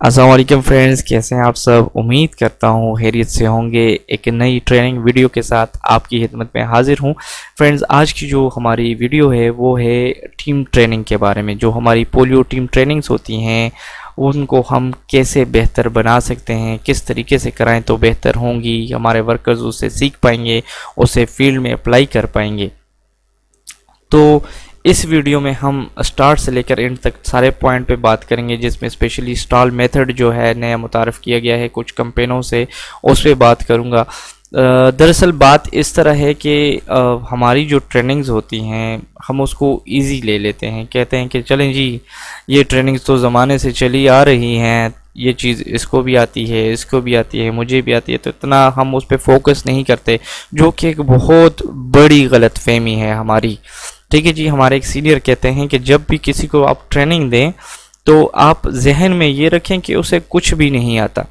अस्सलाम वालेकुम फ्रेंड्स, कैसे हैं आप सब। उम्मीद करता हूँ खैरियत से होंगे। एक नई ट्रेनिंग वीडियो के साथ आपकी खिदमत में हाजिर हूँ। फ्रेंड्स, आज की जो हमारी वीडियो है वो है टीम ट्रेनिंग के बारे में। जो हमारी पोलियो टीम ट्रेनिंग्स होती हैं उनको हम कैसे बेहतर बना सकते हैं, किस तरीके से कराएं तो बेहतर होंगी, हमारे वर्कर्स उससे सीख पाएंगे, उसे फील्ड में अप्लाई कर पाएंगे। तो इस वीडियो में हम स्टार्ट से लेकर एंड तक सारे पॉइंट पे बात करेंगे, जिसमें स्पेशली स्टॉल मेथड जो है नया मुतारफ़ किया गया है कुछ कंपेनों से, उस पर बात करूँगा। दरअसल बात इस तरह है कि हमारी जो ट्रेनिंग्स होती हैं हम उसको इजी ले लेते हैं, कहते हैं कि चलें जी ये ट्रेनिंग्स तो ज़माने से चली आ रही हैं, ये चीज़ इसको भी आती है, इसको भी आती है, मुझे भी आती है, तो इतना हम उस पर फोकस नहीं करते, जो कि एक बहुत बड़ी गलतफहमी है हमारी। ठीक है जी। हमारे एक सीनियर कहते हैं कि जब भी किसी को आप ट्रेनिंग दें तो आप जहन में ये रखें कि उसे कुछ भी नहीं आता।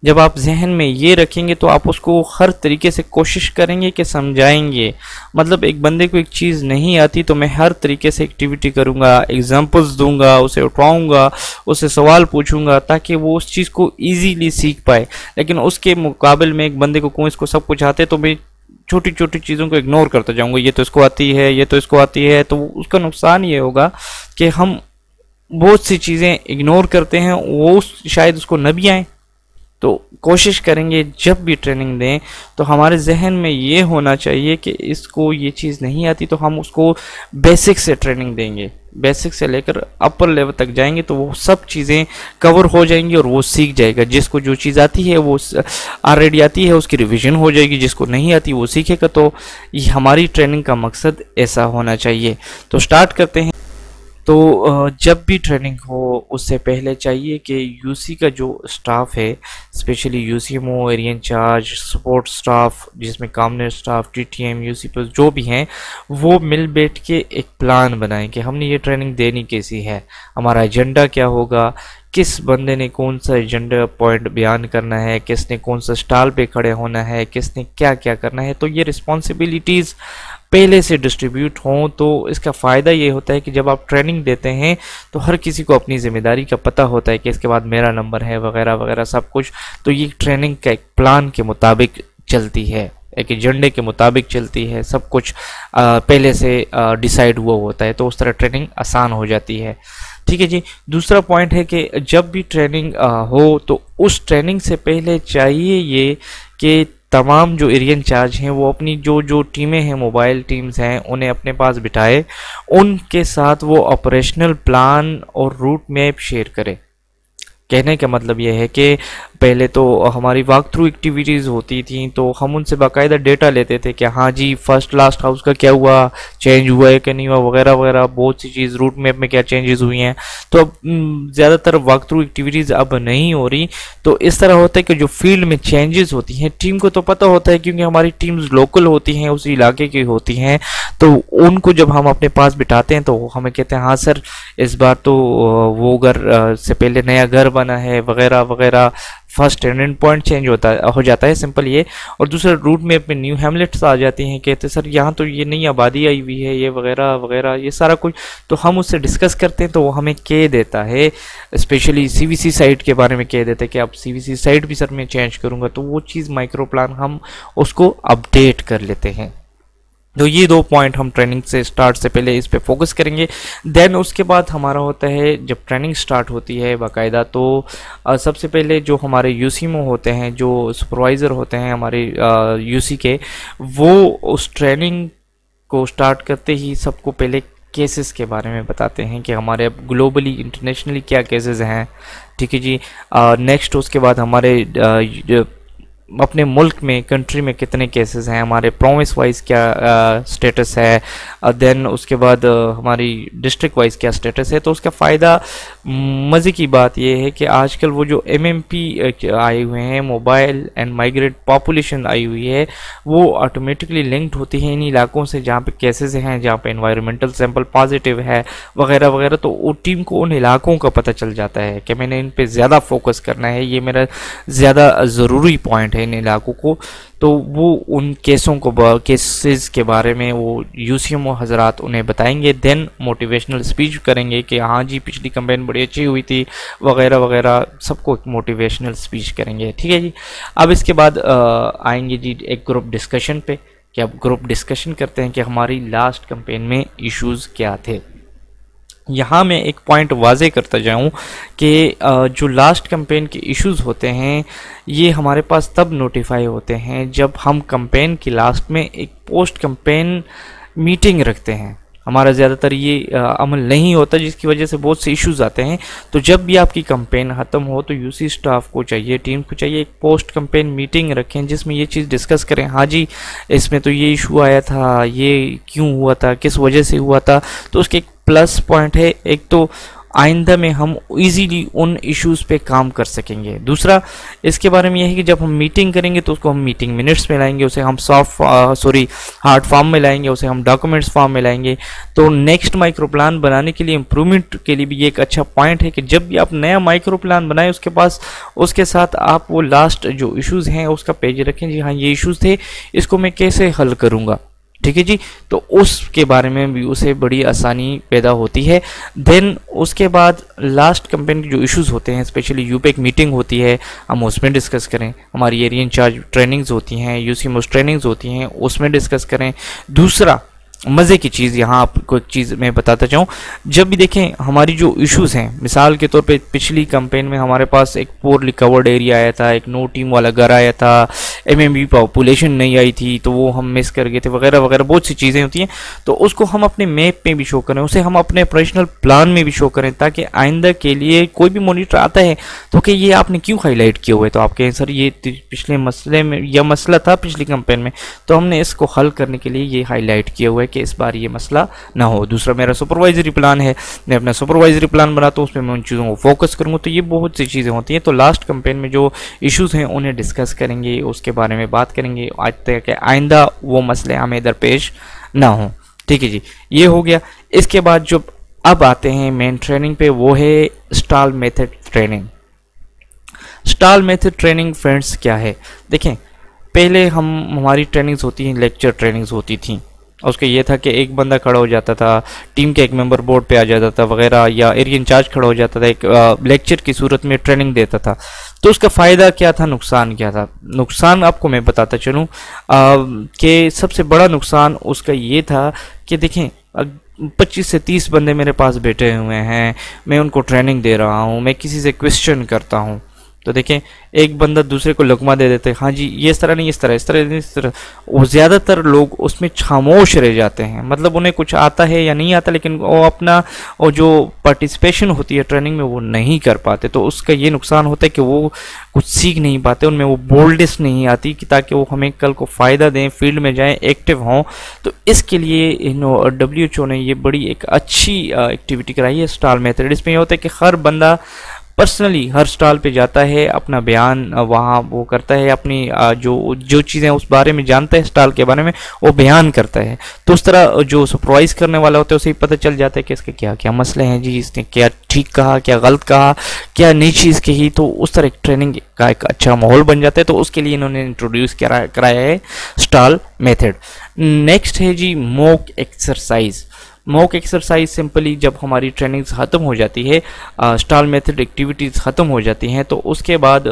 जब आप जहन में ये रखेंगे तो आप उसको हर तरीके से कोशिश करेंगे कि समझाएंगे। मतलब एक बंदे को एक चीज़ नहीं आती तो मैं हर तरीके से एक्टिविटी करूँगा, एग्जांपल्स दूंगा, उसे उठाऊँगा, उससे सवाल पूछूंगा ताकि वो उस चीज़ को ईजीली सीख पाए। लेकिन उसके मुकाबले में एक बंदे को इसको सब कुछ आते तो मैं छोटी छोटी चीज़ों को इग्नोर करता जाऊंगा, ये तो इसको आती है, ये तो इसको आती है, तो उसका नुकसान ये होगा कि हम बहुत सी चीज़ें इग्नोर करते हैं, वो शायद उसको न भी आए। तो कोशिश करेंगे जब भी ट्रेनिंग दें तो हमारे जहन में ये होना चाहिए कि इसको ये चीज़ नहीं आती तो हम उसको बेसिक से ट्रेनिंग देंगे, बेसिक से लेकर अपर लेवल तक जाएंगे तो वो सब चीज़ें कवर हो जाएंगी और वो सीख जाएगा। जिसको जो चीज़ आती है वो ऑलरेडी आती है, उसकी रिवीजन हो जाएगी, जिसको नहीं आती वो सीखेगा। तो ये हमारी ट्रेनिंग का मकसद ऐसा होना चाहिए। तो स्टार्ट करते हैं। तो जब भी ट्रेनिंग हो उससे पहले चाहिए कि यूसी का जो स्टाफ है, specially UCMO, area incharge, support staff जिसमें कामनेर स्टाफ, टीटीएम, यूसी प्लस जो भी हैं, वो मिल बैठ के एक प्लान बनाएं कि हमने ये ट्रेनिंग देनी कैसी है, हमारा एजेंडा क्या होगा, किस बंदे ने कौन सा एजेंडा पॉइंट बयान करना है, किसने कौन सा स्टॉल पे खड़े होना है, किसने क्या क्या करना है। तो ये रिस्पॉन्सिबिलिटीज़ पहले से डिस्ट्रीब्यूट हों तो इसका फ़ायदा ये होता है कि जब आप ट्रेनिंग देते हैं तो हर किसी को अपनी ज़िम्मेदारी का पता होता है कि इसके बाद मेरा नंबर है वगैरह वगैरह सब कुछ। तो ये ट्रेनिंग का एक प्लान के मुताबिक चलती है, एक एजेंडे के मुताबिक चलती है, सब कुछ पहले से डिसाइड हुआ होता है, तो उस तरह ट्रेनिंग आसान हो जाती है। ठीक है जी। दूसरा पॉइंट है कि जब भी ट्रेनिंग हो तो उस ट्रेनिंग से पहले चाहिए ये कि तमाम जो एरिया इंचार्ज हैं वो अपनी जो टीमें हैं, मोबाइल टीम्स हैं, उन्हें अपने पास बिठाए, उनके साथ वो ऑपरेशनल प्लान और रूट मैप शेयर करे। कहने का मतलब ये है कि पहले तो हमारी वॉक थ्रू एक्टिविटीज़ होती थी तो हम उनसे बाकायदा डेटा लेते थे कि हाँ जी फर्स्ट लास्ट हाउस का क्या हुआ, चेंज हुआ है कि नहीं हुआ, वगैरह वगैरह बहुत सी चीज़, रूट मैप में क्या चेंजेस हुई हैं। तो अब ज़्यादातर वॉक थ्रू एक्टिविटीज़ अब नहीं हो रही। तो इस तरह होता है कि जो फील्ड में चेंजेस होती हैं टीम को तो पता होता है, क्योंकि हमारी टीम्स लोकल होती हैं, उस इलाके की होती हैं, तो उनको जब हम अपने पास बिठाते हैं तो हमें कहते हैं हाँ सर इस बार तो वो घर से पहले नया घर बना है वगैरह वगैरह, फर्स्ट एंड पॉइंट चेंज हो जाता है, सिंपल ये। और दूसरा रूट मैप में न्यू हैमलेट्स आ जाती हैं, कहते सर यहाँ तो ये नई आबादी आई हुई है, ये वगैरह वगैरह, ये सारा कुछ। तो हम उससे डिस्कस करते हैं तो वो हमें कह देता है, स्पेशली सीवीसी साइट के बारे में कह देते हैं कि अब सीवीसी साइट भी सर मैं चेंज करूँगा, तो वो चीज़ माइक्रो प्लान हम उसको अपडेट कर लेते हैं। तो ये दो पॉइंट हम ट्रेनिंग से स्टार्ट से पहले इस पे फोकस करेंगे। देन उसके बाद हमारा होता है जब ट्रेनिंग स्टार्ट होती है बाकायदा, तो सबसे पहले जो हमारे यूसीएमओ होते हैं, जो सुपरवाइज़र होते हैं हमारे यूसी के, वो उस ट्रेनिंग को स्टार्ट करते ही सबको पहले केसेस के बारे में बताते हैं कि हमारे अब ग्लोबली इंटरनेशनली क्या केसेस हैं। ठीक है जी। नेक्स्ट उसके बाद हमारे अपने मुल्क में, कंट्री में कितने केसेस हैं, हमारे प्रोविंस वाइज क्या स्टेटस है, देन उसके बाद हमारी डिस्ट्रिक्ट वाइज क्या स्टेटस है। तो उसका फ़ायदा, मज़े की बात यह है कि आजकल वो जो एमएमपी आए हुए हैं, मोबाइल एंड माइग्रेट पॉपुलेशन आई हुई है, वो ऑटोमेटिकली लिंक्ड होती है इन इलाकों से जहाँ पे केसेस हैं, जहाँ पे एनवायरमेंटल सैंपल पॉजिटिव है वगैरह वगैरह। तो वो टीम को उन इलाकों का पता चल जाता है कि मैंने इन पर ज़्यादा फोकस करना है, ये मेरा ज़्यादा ज़रूरी पॉइंट है है इन इलाकों को, तो वो उन केसेस के बारे में वो यूसीएमओ हजरात उन्हें बताएंगे। देन मोटिवेशनल स्पीच करेंगे कि हाँ जी पिछली कैंपेन बड़ी अच्छी हुई थी वगैरह वगैरह, सबको एक मोटिवेशनल स्पीच करेंगे। ठीक है जी। अब इसके बाद आएंगे जी एक ग्रुप डिस्कशन पे, कि अब ग्रुप डिस्कशन करते हैं कि हमारी लास्ट कैंपेन में इश्यूज़ क्या थे। यहाँ मैं एक पॉइंट वाजे करता जाऊँ कि जो लास्ट कैंपेन के इश्यूज़ होते हैं ये हमारे पास तब नोटिफाई होते हैं जब हम कैंपेन की लास्ट में एक पोस्ट कैंपेन मीटिंग रखते हैं। हमारा ज़्यादातर ये अमल नहीं होता, जिसकी वजह से बहुत से इश्यूज़ आते हैं। तो जब भी आपकी कैंपेन ख़त्म हो तो यूसी स्टाफ को चाहिए, टीम को चाहिए, एक पोस्ट कैंपेन मीटिंग रखें जिसमें ये चीज़ डिस्कस करें। हाँ जी इसमें तो ये इशू आया था, ये क्यों हुआ था, किस वजह से हुआ था। तो उसके एक प्लस पॉइंट है, एक तो आइंदा में हम इजीली उन इश्यूज़ पे काम कर सकेंगे। दूसरा इसके बारे में यह है कि जब हम मीटिंग करेंगे तो उसको हम मीटिंग मिनट्स में लाएंगे, उसे हम हार्ड फॉर्म में लाएंगे, उसे हम डॉक्यूमेंट्स फॉर्म में लाएंगे। तो नेक्स्ट माइक्रो प्लान बनाने के लिए, इम्प्रूवमेंट के लिए भी ये एक अच्छा पॉइंट है कि जब भी आप नया माइक्रो प्लान बनाएं उसके साथ आप वो लास्ट जो इश्यूज़ हैं उसका पेज रखें। जी हाँ ये इश्यूज़ थे, इसको मैं कैसे हल करूँगा। ठीक है जी। तो उसके बारे में भी उसे बड़ी आसानी पैदा होती है। देन उसके बाद लास्ट कैंपेन के जो इश्यूज़ होते हैं, स्पेशली यूपेक मीटिंग होती है, हम उसमें डिस्कस करें। हमारी एरिया इंचार्ज ट्रेनिंग्स होती हैं, यूसीएमओस ट्रेनिंग्स होती हैं, उसमें डिस्कस करें। दूसरा मज़े की चीज़, यहाँ आपको एक चीज़ मैं बताता चाहूँ, जब भी देखें हमारी जो इश्यूज़ हैं, मिसाल के तौर पे पिछली कैंपेन में हमारे पास एक पोरली कवर्ड एरिया आया था, एक नो टीम वाला घर आया था, एमएमबी पॉपुलेशन नहीं आई थी तो वो हम मिस कर गए थे वगैरह वगैरह, बहुत सी चीज़ें होती हैं। तो उसको हम अपने मैप में भी शो करें, उसे हम अपने ऑपरेशनल प्लान में भी शो करें, ताकि आइंदा के लिए कोई भी मॉनिटर आता है तो कि ये आपने क्यों हाईलाइट किया हुआ है, तो आपके सर ये पिछले मसले में यह मसला था पिछली कैंपेन में, तो हमने इसको हल करने के लिए ये हाईलाइट किया हुआ है कि इस बार ये मसला ना हो। दूसरा मेरा सुपरवाइजरी प्लान है, मैं अपना सुपरवाइजरी प्लान बनाता हूँ, उसमें मैं उन चीज़ों को फोकस करूँगा। तो ये बहुत सी चीज़ें होती हैं। तो लास्ट कैंपेन में जो इश्यूज़ हैं उन्हें डिस्कस करेंगे, उसके बारे में बात करेंगे, आज तक आइंदा वो मसले हमें इधर पेश ना हो। ठीक है जी, ये हो गया। इसके बाद जो अब आते हैं मेन ट्रेनिंग पे, वो है stall method training. Stall method training friends क्या है, देखें पहले हमारी ट्रेनिंग्स होती हैं, लेक्चर ट्रेनिंग्स होती थी। उसका ये था कि एक बंदा खड़ा हो जाता था, टीम के एक मेंबर बोर्ड पे आ जाता था वगैरह, या एरिया इंचार्ज खड़ा हो जाता था, एक लेक्चर की सूरत में ट्रेनिंग देता था। तो उसका फ़ायदा क्या था, नुकसान क्या था? नुकसान आपको मैं बताता चलूँ कि सबसे बड़ा नुकसान उसका ये था कि देखें 25 से 30 बंदे मेरे पास बैठे हुए हैं, मैं उनको ट्रेनिंग दे रहा हूँ, मैं किसी से क्वेश्चन करता हूँ, तो देखें एक बंदा दूसरे को लकमा दे देते हैं, हाँ जी ये इस तरह नहीं, इस तरह इस तरह इस तरह। वो ज़्यादातर लोग उसमें खामोश रह जाते हैं, मतलब उन्हें कुछ आता है या नहीं आता, लेकिन वो अपना और जो पार्टिसिपेशन होती है ट्रेनिंग में वो नहीं कर पाते। तो उसका ये नुकसान होता है कि वो कुछ सीख नहीं पाते, उनमें वो बोल्डनेस नहीं आती कि ताकि वो हमें कल को फ़ायदा दें, फील्ड में जाएँ, एक्टिव हों। तो इसके लिए WHO ने ये बड़ी एक अच्छी एक्टिविटी कराई है, स्टॉल मेथड। इसमें यह होता है कि हर बंदा पर्सनली हर स्टॉल पे जाता है, अपना बयान वहाँ वो करता है, अपनी जो चीज़ें उस बारे में जानता है स्टॉल के बारे में वो बयान करता है। तो उस तरह जो सुपरवाइज करने वाला होता है उसे ही पता चल जाता है कि इसके क्या क्या मसले हैं, जी इसने क्या ठीक कहा, क्या गलत कहा, क्या नई चीज़ कही। तो उस तरह एक ट्रेनिंग का एक अच्छा माहौल बन जाता है। तो उसके लिए इन्होंने इंट्रोड्यूस कराया है स्टॉल मेथड। नेक्स्ट है जी mock exercise. Mock exercise simply जब हमारी ट्रेनिंग ख़त्म हो जाती है, स्टॉल मेथड एक्टिविटीज़ ख़त्म हो जाती हैं, तो उसके बाद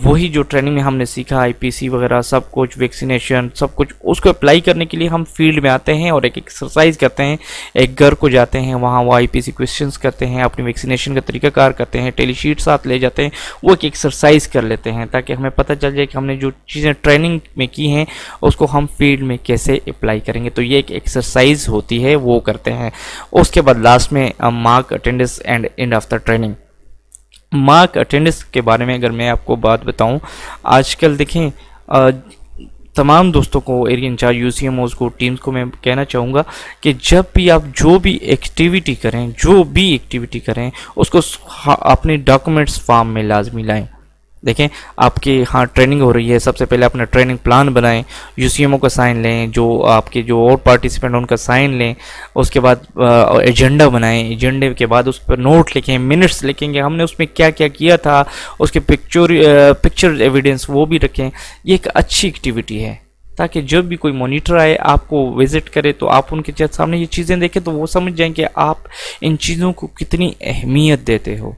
वही जो ट्रेनिंग में हमने सीखा IPC वगैरह सब कुछ, वैक्सीनेशन सब कुछ, उसको अप्लाई करने के लिए हम फील्ड में आते हैं और एक एक्सरसाइज करते हैं। एक घर को जाते हैं, वहाँ वो IPC क्वेश्चंस करते हैं, अपनी वैक्सीनेशन का तरीकाकार करते हैं, टेलीशीट साथ ले जाते हैं, वो एक एक्सरसाइज कर लेते हैं ताकि हमें पता चल जाए कि हमने जो चीज़ें ट्रेनिंग में की हैं उसको हम फील्ड में कैसे अप्लाई करेंगे। तो ये एक एक्सरसाइज होती है, वो करते हैं। उसके बाद लास्ट में mark attendance and end of the training. Mark attendance के बारे में अगर मैं आपको बात बताऊं, आजकल देखें तमाम दोस्तों को, एरिया इंचार्ज, UCMOs को, टीम्स को मैं कहना चाहूँगा कि जब भी आप जो भी एक्टिविटी करें उसको अपने डॉक्यूमेंट्स फॉर्म में लाजमी लाएं। देखें आपकी हाँ ट्रेनिंग हो रही है, सबसे पहले अपना ट्रेनिंग प्लान बनाएं, यूसीएमओ का साइन लें, जो आपके जो और पार्टिसिपेंट उनका साइन लें, उसके बाद एजेंडा बनाएं, एजेंडे के बाद उस पर नोट लिखें, मिनट्स लिखेंगे हमने उसमें क्या क्या किया था, उसके पिक्चर एविडेंस वो भी रखें। ये एक अच्छी एक्टिविटी है ताकि जब भी कोई मॉनिटर आए आपको विजिट करे तो आप उनके सामने ये चीज़ें देखें तो वो समझ जाएं कि आप इन चीज़ों को कितनी अहमियत देते हो।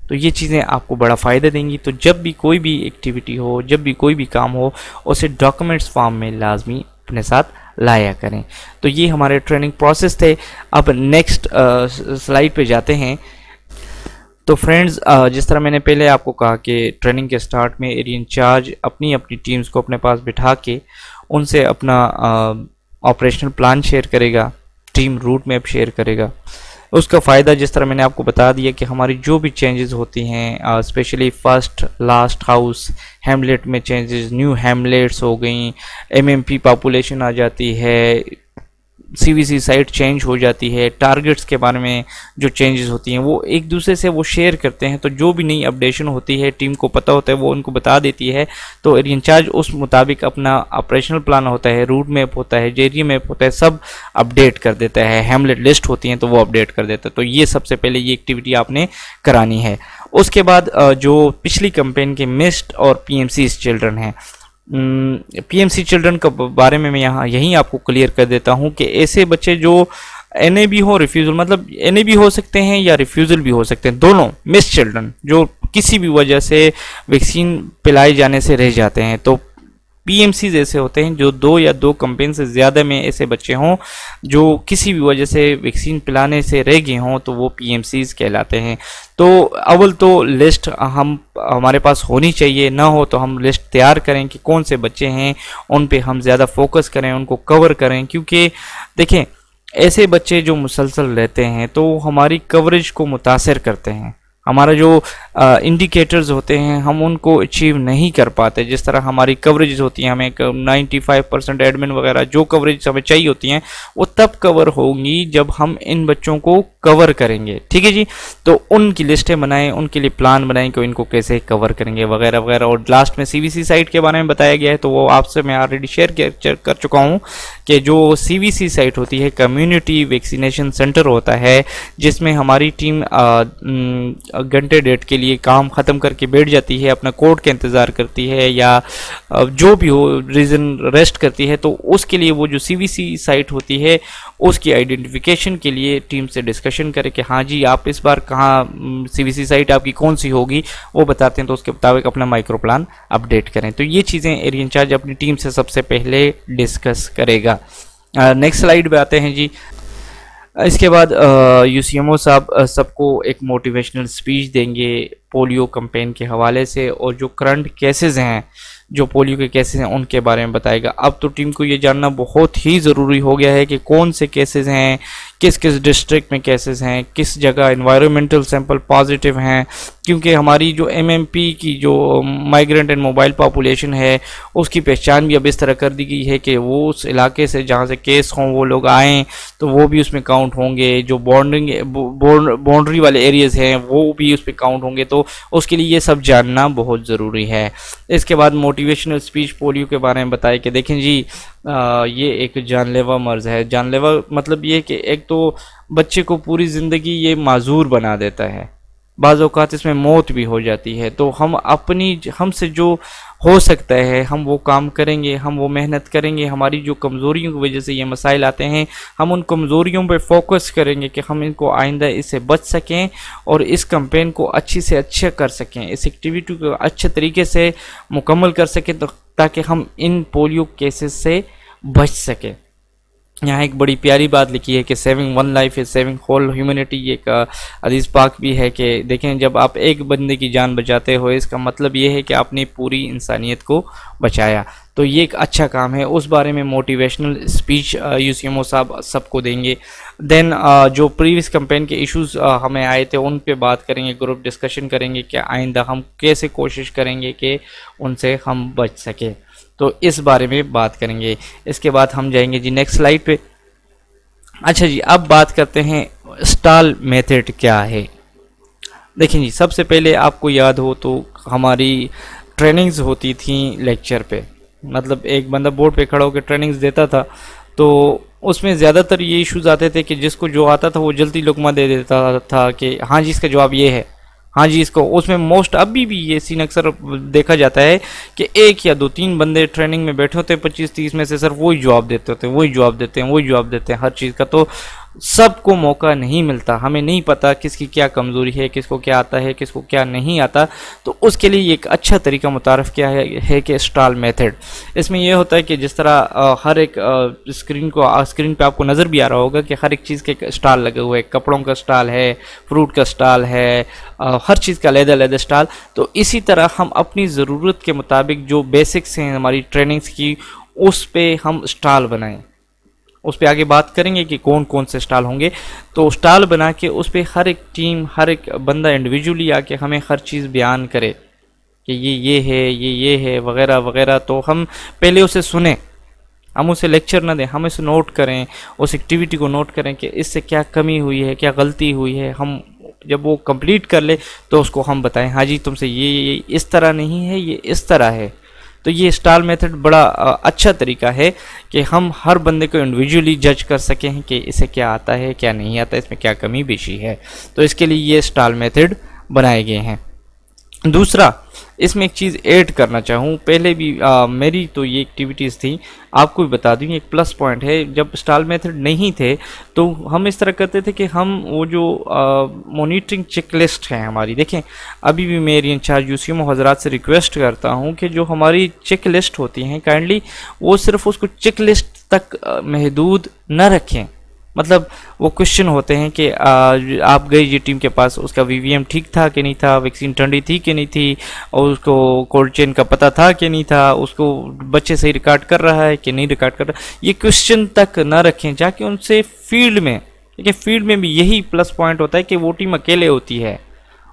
तो ये चीज़ें आपको बड़ा फ़ायदा देंगी। तो जब भी कोई भी एक्टिविटी हो, जब भी कोई भी काम हो, उसे डॉक्यूमेंट्स फॉर्म में लाजमी अपने साथ लाया करें। तो ये हमारे ट्रेनिंग प्रोसेस थे। अब नेक्स्ट स्लाइड पे जाते हैं। तो फ्रेंड्स, जिस तरह मैंने पहले आपको कहा कि ट्रेनिंग के स्टार्ट में एरिया इंचार्ज अपनी अपनी टीम्स को अपने पास बिठा के उनसे अपना ऑपरेशनल प्लान शेयर करेगा, टीम रूट मैप शेयर करेगा। उसका फ़ायदा जिस तरह मैंने आपको बता दिया कि हमारी जो भी चेंजेस होती हैं, specially first last house Hamlet में चेंजेस, न्यू हैमलेट्स हो गई, एमएमपी पॉपुलेशन आ जाती है, सीवीसी साइट चेंज हो जाती है, टारगेट्स के बारे में जो चेंजेस होती हैं वो एक दूसरे से वो शेयर करते हैं। तो जो भी नई अपडेशन होती है टीम को पता होता है, वो उनको बता देती है। तो एरिया इंचार्ज उस मुताबिक अपना ऑपरेशनल प्लान होता है, रूट मैप होता है, जेरिया मैप होता है, सब अपडेट कर देता है। हैमलेट लिस्ट होती हैं तो वो अपडेट कर देता है। तो ये सबसे पहले ये एक्टिविटी आपने करानी है। उसके बाद जो पिछली कैंपेन के मिस्ड और पीएमसी चिल्ड्रन हैं, पीएमसी चिल्ड्रन के बारे में मैं यहाँ यहीं आपको क्लियर कर देता हूँ कि ऐसे बच्चे जो एनएबी हो रिफ्यूज़ल, मतलब एनएबी हो सकते हैं या रिफ्यूज़ल भी हो सकते हैं, दोनों मिस चिल्ड्रन जो किसी भी वजह से वैक्सीन पिलाए जाने से रह जाते हैं। तो पीएमसीज ऐसे होते हैं जो 2 या 2 कैंपेन से ज़्यादा में ऐसे बच्चे हों जो किसी भी वजह से वैक्सीन पिलाने से रह गए हों, तो वो पीएमसीज कहलाते हैं। तो अव्वल तो लिस्ट हमारे पास होनी चाहिए, ना हो तो हम लिस्ट तैयार करें कि कौन से बच्चे हैं, उन पे हम ज़्यादा फोकस करें, उनको कवर करें। क्योंकि देखें ऐसे बच्चे जो मुसलसल रहते हैं तो हमारी कवरेज को मुतासर करते हैं। हमारा जो इंडिकेटर्स होते हैं हम उनको अचीव नहीं कर पाते। जिस तरह हमारी कवरेज होती हैं, हमें 95% एडमिन वगैरह जो कवरेज हमें चाहिए होती हैं वो तब कवर होंगी जब हम इन बच्चों को कवर करेंगे। ठीक है जी, तो उनकी लिस्टें बनाएं, उनके लिए प्लान बनाएं कि इनको कैसे कवर करेंगे वगैरह वगैरह। और लास्ट में सीवीसी साइट के बारे में बताया गया है, तो वो आपसे मैं ऑलरेडी शेयर कर चुका हूँ कि जो सीवीसी साइट होती है कम्युनिटी वैक्सीनेशन सेंटर होता है, जिसमें हमारी टीम घंटे डेढ़ के लिए काम ख़त्म करके बैठ जाती है, अपना कोर्ट का इंतज़ार करती है या जो भी हो रीज़न रेस्ट करती है। तो उसके लिए वो जो सीवीसी साइट होती है उसकी आइडेंटिफिकेशन के लिए टीम से डिस्कशन करें कि हाँ जी आप इस बार कहाँ सीवीसी साइट आपकी कौन सी होगी, वो बताते हैं। तो उसके मुताबिक अपना माइक्रो प्लान अपडेट करें। तो ये चीज़ें एरिया इंचार्ज अपनी टीम से सबसे पहले डिस्कस करेगा। नेक्स्ट स्लाइड पे आते हैं जी। इसके बाद यूसीएमओ साहब सबको एक मोटिवेशनल स्पीच देंगे पोलियो कैंपेन के हवाले से, और जो करंट केसेस हैं, जो पोलियो के केसेस हैं उनके बारे में बताएगा। अब तो टीम को ये जानना बहुत ही ज़रूरी हो गया है कि कौन से केसेस हैं, किस किस डिस्ट्रिक्ट में केसेस हैं, किस जगह एनवायरमेंटल सैंपल पॉजिटिव हैं। क्योंकि हमारी जो एमएमपी की जो माइग्रेंट एंड मोबाइल पॉपुलेशन है उसकी पहचान भी अब इस तरह कर दी गई है कि वो उस इलाके से जहाँ से केस हों वो लोग आएँ तो वो भी उसमें काउंट होंगे। जो बाउंड्री वाले एरियाज़ हैं वो भी उस पर काउंट होंगे। तो उसके लिए ये सब जानना बहुत ज़रूरी है। इसके बाद मोटिवेशनल स्पीच पोलियो के बारे में बताया कि देखें जी ये एक जानलेवा मर्ज़ है। जानलेवा मतलब ये कि एक तो बच्चे को पूरी ज़िंदगी ये माजूर बना देता है, बाज़ औक़ात इसमें मौत भी हो जाती है। तो हम हमसे जो हो सकता है हम वो काम करेंगे, हम वो मेहनत करेंगे। हमारी जो कमज़ोरियों की वजह से ये मसाइल आते हैं हम उन कमज़ोरियों पे फोकस करेंगे कि हम इनको आइंदा इससे बच सकें और इस कैंपेन को अच्छी से अच्छा कर सकें, इस एक्टिविटी को अच्छे तरीके से मुकम्मल कर सकें, तो ताकि हम इन पोलियो केसेस से बच सकें। यहाँ एक बड़ी प्यारी बात लिखी है कि saving one life is saving whole humanity. ये एक हदीस पाक भी है कि देखें जब आप एक बंदे की जान बचाते हो इसका मतलब ये है कि आपने पूरी इंसानियत को बचाया। तो ये एक अच्छा काम है। उस बारे में मोटिवेशनल स्पीच यूसीएमओ साहब सबको देंगे। देन जो प्रीवियस कैंपेन के इश्यूज हमें आए थे उन पे बात करेंगे, ग्रुप डिस्कशन करेंगे कि आइंदा हम कैसे कोशिश करेंगे कि उनसे हम बच सके। तो इस बारे में बात करेंगे। इसके बाद हम जाएंगे जी नेक्स्ट स्लाइड पे। अच्छा जी, अब बात करते हैं स्टॉल मेथड क्या है। देखें जी, सबसे पहले आपको याद हो तो हमारी ट्रेनिंग्स होती थी लेक्चर पे, मतलब एक बंदा बोर्ड पे खड़ा होकर ट्रेनिंग्स देता था, तो उसमें ज़्यादातर ये इश्यूज आते थे कि जिसको जो आता था वो जल्दी लुकमा दे देता था कि हाँ जी इसका जवाब ये है, हाँ जी इसको। उसमें मोस्ट अभी भी ये सीन अक्सर देखा जाता है कि एक या दो तीन बंदे ट्रेनिंग में बैठे होते हैं, 25-30 में से सिर्फ वही जवाब देते होते हैं, वही जवाब देते हैं, वही जवाब देते हैं हर चीज़ का। तो सबको मौका नहीं मिलता, हमें नहीं पता किसकी क्या कमज़ोरी है, किसको क्या आता है, किसको क्या नहीं आता। तो उसके लिए एक अच्छा तरीका मुतारफ़ किया है कि स्टॉल मेथड। इसमें यह होता है कि जिस तरह हर एक स्क्रीन पे आपको नज़र भी आ रहा होगा कि हर एक चीज़ के स्टॉल लगे हुए हैं, कपड़ों का स्टॉल है, फ्रूट का स्टॉल है, हर चीज़ का अलग-अलग स्टॉल। तो इसी तरह हम अपनी ज़रूरत के मुताबिक जो बेसिक्स हैं हमारी ट्रेनिंग्स की, उस पे हम स्टॉल बनाएं। उस पर आगे बात करेंगे कि कौन कौन से स्टॉल होंगे। तो स्टॉल बना के उस पर हर एक टीम, हर एक बंदा इंडिविजुअली आके हमें हर चीज़ बयान करे कि ये है, ये है वगैरह वगैरह। तो हम पहले उसे सुने, हम उसे लेक्चर ना दें, हम इसे नोट करें, उस एक्टिविटी को नोट करें कि इससे क्या कमी हुई है, क्या गलती हुई है। हम जब वो कंप्लीट कर ले तो उसको हम बताएं, हाँ जी तुमसे ये इस तरह नहीं है, ये इस तरह है। तो ये स्टॉल मेथड बड़ा अच्छा तरीका है कि हम हर बंदे को इंडिविजुअली जज कर सकें कि इसे क्या आता है, क्या नहीं आता, इसमें क्या कमी पेशी है। तो इसके लिए ये स्टॉल मेथड बनाए गए हैं। दूसरा, इसमें एक चीज़ ऐड करना चाहूँ, पहले भी मेरी तो ये एक्टिविटीज़ थी, आपको भी बता दूँ, एक प्लस पॉइंट है। जब स्टॉल मेथड नहीं थे तो हम इस तरह करते थे कि हम वो जो मॉनिटरिंग चेकलिस्ट है हमारी, देखें अभी भी मेरी इंचार्ज यूसीएमओ हजरात से रिक्वेस्ट करता हूँ कि जो हमारी चेकलिस्ट होती हैं काइंडली वो सिर्फ उसको चेकलिस्ट तक महदूद न रखें। मतलब वो क्वेश्चन होते हैं कि आप गए जी टीम के पास, उसका वीवीएम ठीक था कि नहीं था, वैक्सीन ठंडी थी कि नहीं थी, और उसको कोल्ड चेन का पता था कि नहीं था, उसको बच्चे सही रिकॉर्ड कर रहा है कि नहीं रिकॉर्ड कर रहा है। ये क्वेश्चन तक ना रखें, जाके उनसे फील्ड में, देखिए फील्ड में भी यही प्लस पॉइंट होता है कि वो टीम अकेले होती है,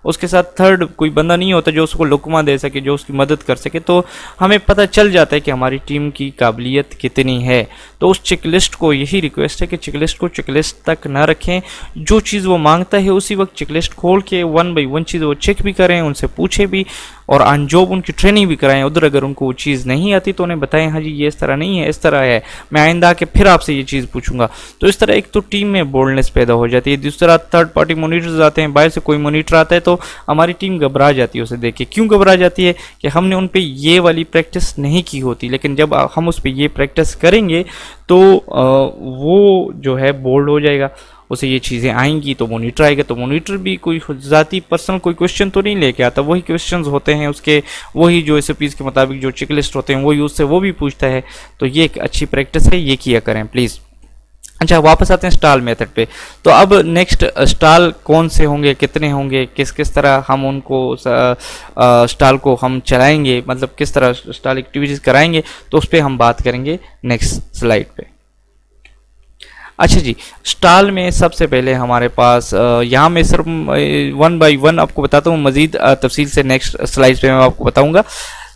उसके साथ थर्ड कोई बंदा नहीं होता जो उसको लुकमा दे सके, जो उसकी मदद कर सके। तो हमें पता चल जाता है कि हमारी टीम की काबिलियत कितनी है। तो उस चेकलिस्ट को यही रिक्वेस्ट है कि चेकलिस्ट को चेकलिस्ट तक ना रखें, जो चीज़ वो मांगता है उसी वक्त चेकलिस्ट खोल के 1 बाय 1 चीज़ वो चेक भी करें, उनसे पूछे भी, और ऑन जॉब उनकी ट्रेनिंग भी कराएं। उधर अगर उनको वो चीज़ नहीं आती तो उन्हें बताएं, हाँ जी ये इस तरह नहीं है, इस तरह है, मैं आइंदा के फिर आपसे ये चीज़ पूछूंगा। तो इस तरह एक तो टीम में बोल्डनेस पैदा हो जाती है। दूसरा, थर्ड पार्टी मोनीटर्स आते हैं, बाहर से कोई मोनीटर आता है तो हमारी टीम घबरा जाती है उसे देख के। क्यों घबरा जाती है? कि हमने उन पे ये वाली प्रैक्टिस नहीं की होती, लेकिन जब हम उस पर ये प्रैक्टिस करेंगे तो वो जो है बोल्ड हो जाएगा, उसे ये चीज़ें आएंगी, तो मोनीटर आएगा। तो मोनीटर भी कोई ज़ाती पर्सनल कोई क्वेश्चन तो नहीं लेके आता, वही क्वेश्चंस होते हैं उसके, वही जो एसओपीज़ के मुताबिक जो चेकलिस्ट होते हैं वही उससे वो भी पूछता है। तो ये एक अच्छी प्रैक्टिस है, ये किया करें प्लीज़। अच्छा, वापस आते हैं स्टॉल मेथड पे। तो अब नेक्स्ट स्टॉल कौन से होंगे, कितने होंगे, किस किस तरह हम उनको स्टॉल को हम चलाएंगे, मतलब किस तरह स्टॉल एक्टिविटीज़ कराएंगे, तो उस पर हम बात करेंगे नेक्स्ट स्लाइड पे। अच्छा जी, स्टॉल में सबसे पहले हमारे पास यहाँ में सिर्फ 1 बाय 1 आपको बताता हूँ, मज़ीद तफसील से नेक्स्ट स्लाइड पे मैं आपको बताऊँगा।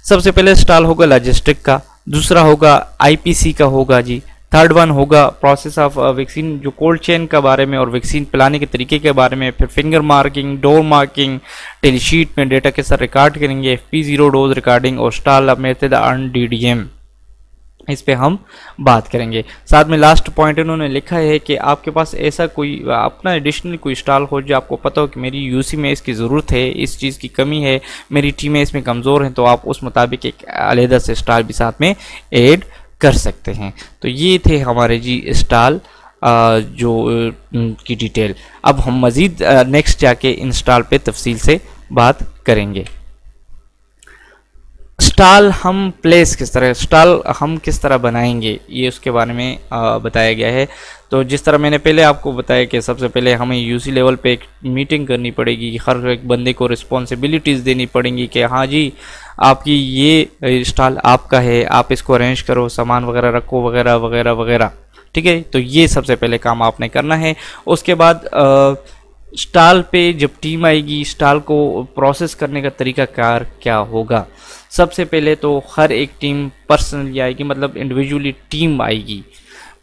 सबसे पहले स्टॉल होगा लॉजिस्टिक का, दूसरा होगा आईपीसी का होगा जी, थर्ड वन होगा प्रोसेस ऑफ वैक्सीन, जो कोल्ड चेन के बारे में और वैक्सीन पिलाने के तरीके के बारे में, फिर फिंगर मार्किंग, डोर मार्किंग, टेलीशीट में डेटा के साथ रिकॉर्ड करेंगे, FP0 डोज रिकॉर्डिंग और स्टॉल मेथड ऑन DDM, इस पे हम बात करेंगे। साथ में लास्ट पॉइंट इन्होंने लिखा है कि आपके पास ऐसा कोई अपना एडिशनल कोई स्टॉल हो जो आपको पता हो कि मेरी यूसी में इसकी ज़रूरत है, इस चीज़ की कमी है, मेरी टीमें इसमें कमज़ोर हैं, तो आप उस मुताबिक एक अलहदा से स्टॉल भी साथ में ऐड कर सकते हैं। तो ये थे हमारे जी स्टॉल जो की डिटेल। अब हम मज़ीद नेक्स्ट जाके इन स्टॉल पे तफसील से बात करेंगे। स्टॉल हम प्लेस किस तरह, स्टॉल हम किस तरह बनाएंगे, ये उसके बारे में बताया गया है। तो जिस तरह मैंने पहले आपको बताया कि सबसे पहले हमें यूसी लेवल पे एक मीटिंग करनी पड़ेगी, हर एक बंदे को रिस्पॉन्सिबिलिटीज़ देनी पड़ेंगी कि हाँ जी आपकी ये स्टॉल आपका है, आप इसको अरेंज करो, सामान वगैरह रखो वगैरह वगैरह वगैरह, ठीक है। तो ये सबसे पहले काम आपने करना है। उसके बाद स्टॉल पे जब टीम आएगी, स्टॉल को प्रोसेस करने का तरीका कार क्या होगा। सबसे पहले तो हर एक टीम पर्सनली आएगी, मतलब इंडिविजुअली टीम आएगी,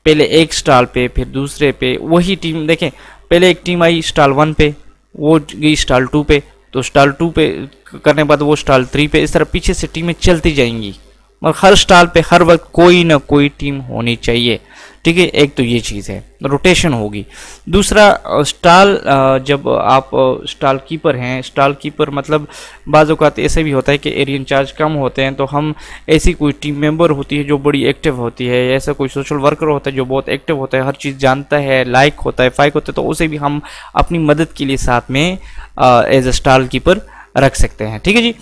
पहले एक स्टॉल पे फिर दूसरे पे, वही टीम देखें, पहले एक टीम आई स्टॉल 1 पे, वो गई स्टाल 2 पे, तो स्टाल 2 पे करने के बाद वो स्टाल 3 पे, इस तरह पीछे से टीमें चलती जाएंगी, मगर हर स्टाल पे हर वक्त कोई ना कोई टीम होनी चाहिए, ठीक है। एक तो ये चीज़ है, रोटेशन होगी। दूसरा स्टाल, जब आप स्टाल कीपर हैं, स्टाल कीपर मतलब बाज़ औक़ात ऐसे भी होता है कि एरिया इंचार्ज कम होते हैं, तो हम ऐसी कोई टीम मेंबर होती है जो बड़ी एक्टिव होती है, ऐसा कोई सोशल वर्कर होता है जो बहुत एक्टिव होता है, हर चीज़ जानता है, लाइक होता है, फाइक होता है, तो उसे भी हम अपनी मदद के लिए साथ में एज ए स्टाल कीपर रख सकते हैं, ठीक है जी।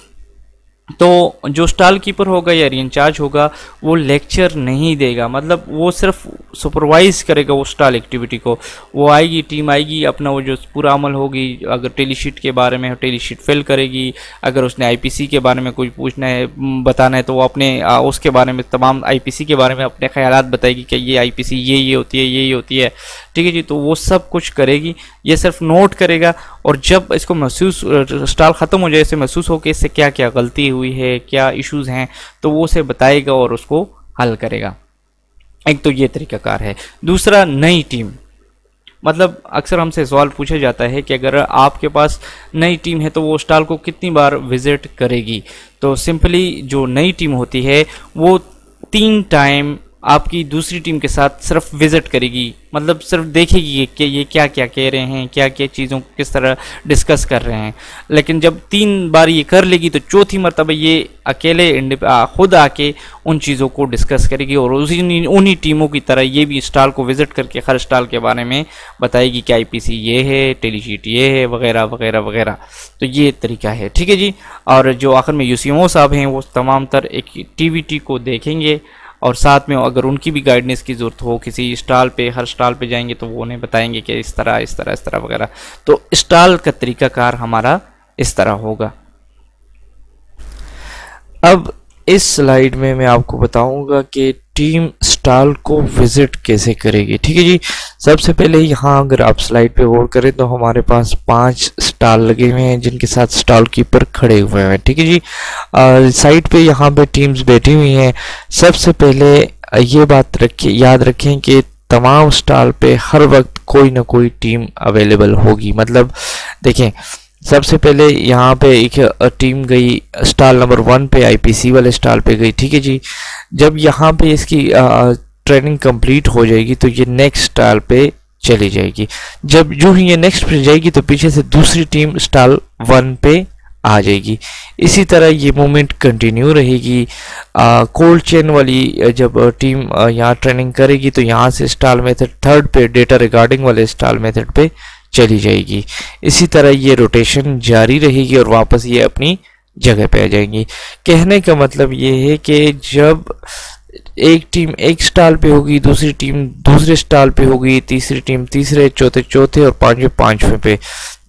तो जो स्टाल कीपर होगा या इंचार्ज होगा वो लेक्चर नहीं देगा, मतलब वो सिर्फ सुपरवाइज करेगा वो स्टाल एक्टिविटी को। वो आएगी, टीम आएगी, अपना वो जो पूरा अमल होगी, अगर टेली शीट के बारे में टेली शीट फिल करेगी, अगर उसने आईपीसी के बारे में कुछ पूछना है, बताना है, तो वो अपने उसके बारे में तमाम आईपीसी के बारे में अपने ख्यालात बताएगी कि ये आईपीसी ये होती है, ये होती है, ठीक है जी। तो वो सब कुछ करेगी, ये सिर्फ नोट करेगा, और जब इसको महसूस स्टाल ख़त्म हो जाए, इसे महसूस हो कि इससे क्या क्या गलती हुई है, क्या इश्यूज़ हैं, तो वो उसे बताएगा और उसको हल करेगा। एक तो ये तरीकाकार है। दूसरा, नई टीम, मतलब अक्सर हमसे सवाल पूछा जाता है कि अगर आपके पास नई टीम है तो वो स्टाल को कितनी बार विज़िट करेगी। तो सिंपली जो नई टीम होती है वो 3 टाइम आपकी दूसरी टीम के साथ सिर्फ विज़िट करेगी, मतलब सिर्फ देखेगी कि ये क्या क्या कह रहे हैं, क्या क्या चीज़ों को किस तरह डिस्कस कर रहे हैं। लेकिन जब 3 बार ये कर लेगी तो चौथी मरतबा ये अकेले खुद आके उन चीज़ों को डिस्कस करेगी, और उन्हीं टीमों की तरह ये भी स्टाल को विज़िट करके हर स्टाल के बारे में बताएगी कि आईपीसी ये है, टेली शीट ये है, वगैरह वगैरह वगैरह। तो ये तरीका है, ठीक है जी। और जो आखिर में यूसीएमओ साहब हैं वो तमाम तर एक टीवीटी को देखेंगे, और साथ में अगर उनकी भी गाइडेंस की ज़रूरत हो किसी स्टाल पे, हर स्टाल पे जाएंगे तो वो उन्हें बताएंगे कि इस तरह इस तरह इस तरह वगैरह। तो स्टाल का तरीकाकार हमारा इस तरह होगा। अब इस स्लाइड में मैं आपको बताऊंगा कि टीम स्टाल को विजिट कैसे करेगी, ठीक है जी। सबसे पहले यहाँ अगर आप स्लाइड पे गौर करें तो हमारे पास 5 स्टाल लगे हुए हैं जिनके साथ स्टाल कीपर खड़े हुए हैं, ठीक है जी। साइड पे यहाँ पे टीम्स बैठी हुई हैं। सबसे पहले ये बात याद रखें कि तमाम स्टाल पे हर वक्त कोई ना कोई टीम अवेलेबल होगी। मतलब देखें, सबसे पहले यहाँ पे एक टीम गई स्टाल नंबर 1 पे, आईपीसी वाले स्टाल पे गई, ठीक है जी। जब यहाँ पे इसकी ट्रेनिंग कंप्लीट हो जाएगी तो ये नेक्स्ट स्टाल पे चली जाएगी। जब जो ही ये नेक्स्ट पे जाएगी तो पीछे से दूसरी टीम स्टाल 1 पे आ जाएगी। इसी तरह ये मूवमेंट कंटिन्यू रहेगी। कोल्ड चेन वाली जब टीम यहाँ ट्रेनिंग करेगी तो यहाँ से स्टाल मेथड 3rd पे, डेटा रिगार्डिंग वाले स्टाल मेथड पे चली जाएगी। इसी तरह ये रोटेशन जारी रहेगी और वापस ये अपनी जगह पे आ जाएंगी। कहने का मतलब ये है कि जब एक टीम एक स्टाल पे होगी, दूसरी टीम दूसरे स्टाल पे होगी, तीसरी टीम तीसरे, चौथे और पांचवें पे,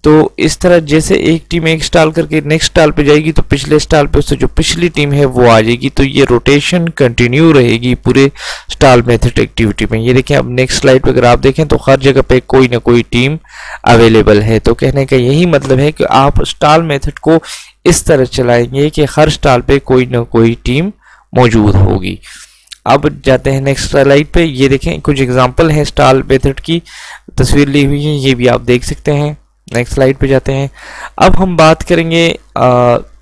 तो इस तरह जैसे एक टीम एक स्टाल करके नेक्स्ट स्टाल पे जाएगी तो पिछले स्टाल पे उससे जो पिछली टीम है वो आ जाएगी। तो ये रोटेशन कंटिन्यू रहेगी पूरे स्टाल मेथड एक्टिविटी में। ये देखें, अब नेक्स्ट स्लाइड पे अगर आप देखें तो हर जगह पे कोई ना कोई टीम अवेलेबल है। तो कहने का यही मतलब है कि आप स्टाल मेथड को इस तरह चलाएंगे कि हर स्टाल पे कोई ना कोई टीम मौजूद होगी। अब जाते हैं नेक्स्ट स्लाइड पे। ये देखें, कुछ एग्जांपल हैं स्टाल मेथड की, तस्वीर ली हुई है, ये भी आप देख सकते हैं। नेक्स्ट स्लाइड पे जाते हैं। अब हम बात करेंगे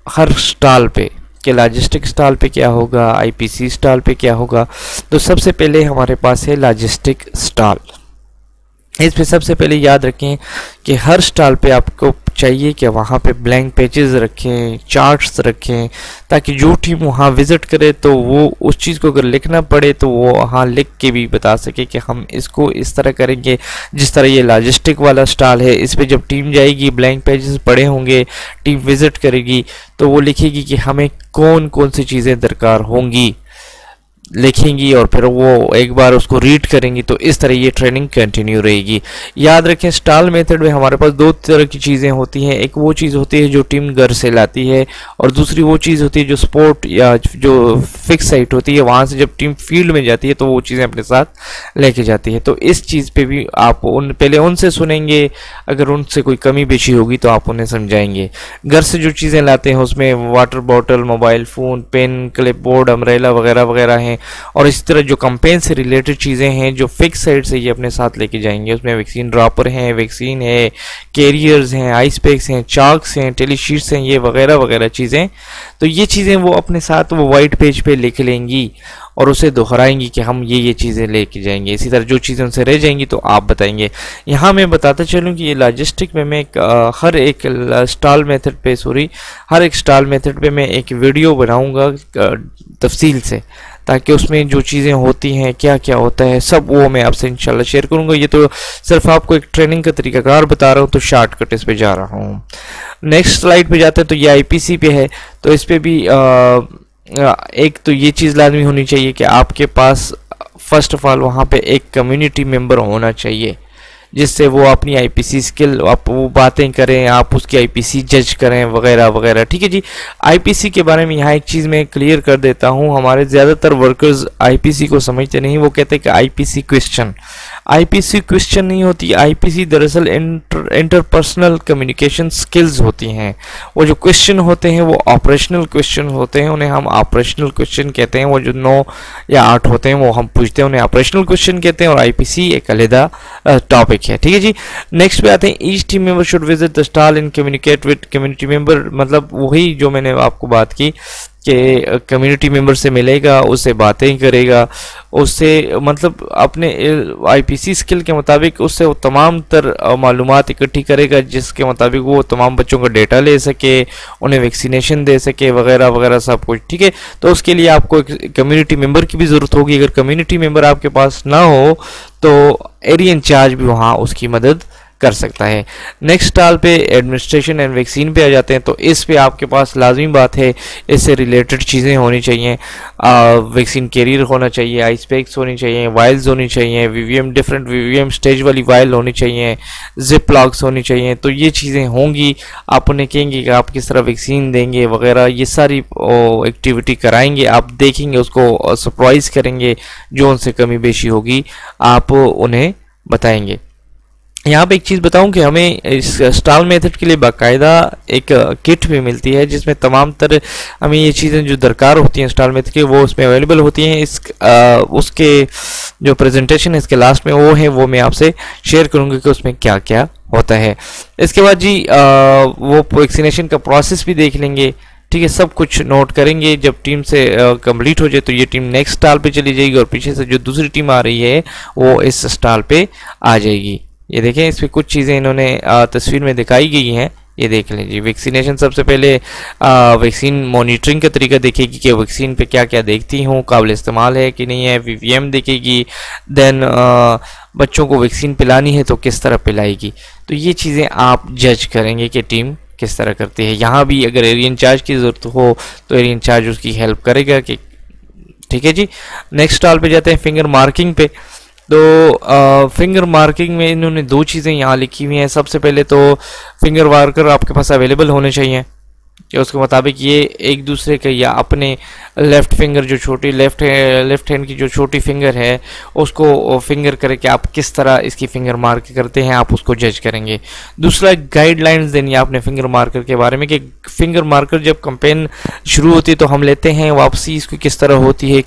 हर स्टाल पे कि लॉजिस्टिक स्टाल पे क्या होगा, आईपीसी स्टाल पे क्या होगा। तो सबसे पहले हमारे पास है लॉजिस्टिक स्टाल। इस पे सबसे पहले याद रखें कि हर स्टाल पे आपको चाहिए कि वहाँ पे ब्लैंक पेजेस रखें, चार्ट्स रखें, ताकि जो टीम वहाँ विज़िट करे तो वो उस चीज़ को अगर लिखना पड़े तो वो वहाँ लिख के भी बता सके कि हम इसको इस तरह करेंगे। जिस तरह ये लॉजिस्टिक वाला स्टाल है, इस पे जब टीम जाएगी ब्लैंक पेजेस पड़े होंगे, टीम विज़िट करेगी तो वो लिखेगी कि हमें कौन कौन सी चीज़ें दरकार होंगी, लिखेंगी और फिर वो एक बार उसको रीड करेंगी। तो इस तरह ये ट्रेनिंग कंटिन्यू रहेगी। याद रखें, स्टाल मेथड में हमारे पास 2 तरह की चीज़ें होती हैं। एक वो चीज़ होती है जो टीम घर से लाती है, और दूसरी वो चीज़ होती है जो स्पोर्ट या जो फिक्स साइट होती है, वहाँ से जब टीम फील्ड में जाती है तो वो चीज़ें अपने साथ लेके जाती है। तो इस चीज़ पे भी आप पहले उनसे सुनेंगे, अगर उनसे कोई कमी बेशी होगी तो आप उन्हें समझाएंगे। घर से जो चीज़ें लाते हैं उसमें water bottle, mobile phone, pen, clipboard, umbrella वगैरह वगैरह हैं, और इसी तरह जो कैंपेन से रिलेटेड चीज़ें हैं जो फिक्स साइड से ये अपने साथ लेके जाएंगे, उसमें वैक्सीन ड्रॉपर हैं, वैक्सीन है, कैरियर्स हैं, आइस पैक्स हैं, चाक्स हैं, टेलीशीट्स हैं, ये वगैरह वगैरह चीज़ें। तो ये चीज़ें वो अपने साथ वो वाइट पेज पे लिख लेंगी और उसे दोहराएंगी कि हम ये चीज़ें लेके जाएंगे। इसी तरह जो चीज़ें उनसे रह जाएंगी तो आप बताएंगे। यहाँ मैं बताता चलूँ कि ये लॉजिस्टिक में मैं हर एक स्टॉल मेथड पे मैं एक वीडियो बनाऊंगा तफसील से, ताकि उसमें जो चीज़ें होती हैं, क्या क्या होता है, सब वो मैं आपसे इंशाल्लाह शेयर करूंगा। ये तो सिर्फ आपको एक ट्रेनिंग का तरीकाकार बता रहा हूँ, तो शॉर्टकट इस पे जा रहा हूँ। नेक्स्ट स्लाइड पे जाते हैं। तो ये आईपीसी पे है, तो इस पे भी एक तो ये चीज़ लाजमी होनी चाहिए कि आपके पास फर्स्ट ऑफ ऑल वहाँ पे एक कम्युनिटी मेंबर होना चाहिए, जिससे वो अपनी आईपीसी स्किल, आप वो बातें करें, आप उसकी आईपीसी जज करें वगैरह वगैरह। ठीक है जी। आईपीसी के बारे में यहाँ एक चीज़ मैं क्लियर कर देता हूँ। हमारे ज़्यादातर वर्कर्स आईपीसी को समझते नहीं। वो कहते हैं कि आईपीसी क्वेश्चन नहीं होती। आईपीसी दरअसल इंटरपर्सनल कम्युनिकेशन स्किल्स होती हैं। वो जो क्वेश्चन होते हैं वो ऑपरेशनल क्वेश्चन होते हैं, उन्हें हम ऑपरेशनल क्वेश्चन कहते हैं। वो जो 9 या 8 होते हैं वो हम पूछते हैं, उन्हें ऑपरेशनल क्वेश्चन कहते हैं, और आईपीसी एक अलग टॉपिक है। ठीक है जी। नेक्स्ट पे आते हैं। Each team member should visit the stall and communicate with community member. मतलब वही जो मैंने आपको बात की कि कम्युनिटी मेंबर से मिलेगा, उससे बातें करेगा, उससे मतलब अपने आईपीसी स्किल के मुताबिक उससे वो तमाम तर मालूमात इकट्ठी करेगा, जिसके मुताबिक वो तमाम बच्चों का डेटा ले सके, उन्हें वैक्सीनेशन दे सके वगैरह वगैरह सब कुछ। ठीक है। तो उसके लिए आपको एक कम्युनिटी मेंबर की भी ज़रूरत होगी। अगर कम्युनिटी मेंबर आपके पास ना हो तो एरिया इंचार्ज भी वहाँ उसकी मदद कर सकता है। नेक्स्ट स्टॉल पे एडमिनिस्ट्रेशन एंड वैक्सीन पे आ जाते हैं। तो इस पे आपके पास लाजमी बात है, इससे रिलेटेड चीज़ें होनी चाहिए। वैक्सीन कैरियर होना चाहिए, आइस पैक्स होनी चाहिए, वायल्स होनी चाहिए, डिफरेंट वीवीएम स्टेज वाली वायल होनी चाहिए, जिप लॉक्स होनी चाहिए। तो ये चीज़ें होंगी। आप उन्हें कहेंगे कि आप किस तरह वैक्सीन देंगे वगैरह, ये सारी एक्टिविटी कराएंगे। आप देखेंगे, उसको सरप्राइज़ करेंगे, जो उनसे कमी बेशी होगी आप उन्हें बताएंगे। यहाँ पे एक चीज़ बताऊं कि हमें इस स्टॉल मेथड के लिए बाकायदा एक किट भी मिलती है, जिसमें तमाम तरह हमें ये चीज़ें जो दरकार होती हैं स्टॉल मेथड के, वो उसमें अवेलेबल होती हैं। उसके जो प्रेजेंटेशन है इसके लास्ट में वो है, वो मैं आपसे शेयर करूँगा कि उसमें क्या क्या होता है। इसके बाद जी वो वैक्सीनेशन का प्रोसेस भी देख लेंगे। ठीक है। सब कुछ नोट करेंगे। जब टीम से कंप्लीट हो जाए तो ये टीम नेक्स्ट स्टॉल पे चली जाएगी, और पीछे से जो दूसरी टीम आ रही है वो इस स्टॉल पे आ जाएगी। ये देखें, इस पर कुछ चीज़ें इन्होंने तस्वीर में दिखाई गई हैं, ये देख लीजिए। वैक्सीनेशन सबसे पहले वैक्सीन मॉनिटरिंग का तरीका देखेगी कि वैक्सीन पे क्या क्या देखती हूँ, काबिल इस्तेमाल है कि नहीं है, वीवीएम देखेगी। देन बच्चों को वैक्सीन पिलानी है तो किस तरह पिलाएगी। तो ये चीज़ें आप जज करेंगे कि टीम किस तरह करती है। यहाँ भी अगर एरिया इंचार्ज की ज़रूरत हो तो एरिया इंचार्ज उसकी हेल्प करेगा कि ठीक है जी। नेक्स्ट स्टॉल पे जाते हैं, फिंगर मार्किंग पे। तो फिंगर मार्किंग में इन्होंने 2 चीज़ें यहाँ लिखी हुई हैं। सबसे पहले तो फिंगर मार्कर आपके पास अवेलेबल होने चाहिए, कि उसके मुताबिक ये एक दूसरे के या अपने लेफ़्ट फिंगर जो छोटी लेफ़्ट हैंड की जो छोटी फिंगर है उसको फिंगर करे कि आप किस तरह इसकी फिंगर मार्क करते हैं, आप उसको जज करेंगे। दूसरा, गाइडलाइंस देनी है आपने फिंगर मार्कर के बारे में कि फिंगर मार्कर जब कैंपेन शुरू होती है तो हम लेते हैं, वापसी इसको किस तरह होती है,